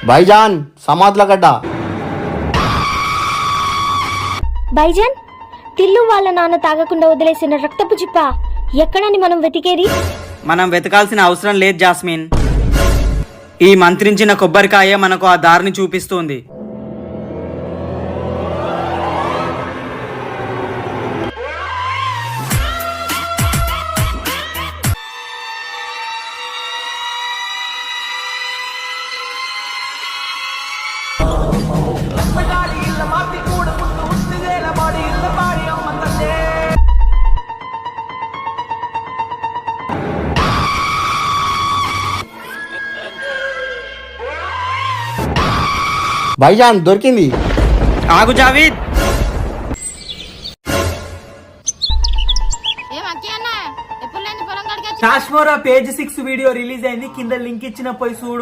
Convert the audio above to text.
భాయిజాన్ సమాత్ల గడ్డ. భాయిజాన్, తిల్లు వాళ్ళ నాన్న తాగకుండా వదిలేసిన రక్తపు చిప్ప ఎక్కడని మనం వెతికేది? మనం వెతకాల్సిన అవసరం లేదు జాస్మిన్. ఈ మంత్రించిన కొబ్బరికాయ మనకు ఆ దారిని చూపిస్తుంది. భాయిజాన్ దొరికింది. ఆగు జావీద్. ఏం అక్కి అన్న ఎప్పుడు లేని పొలం కాడికి వచ్చి కాశ్మోరా పేజ్ 6 వీడియో రిలీజ్ అయింది. కింద లింక్ ఇచ్చిన పోయి చూడు.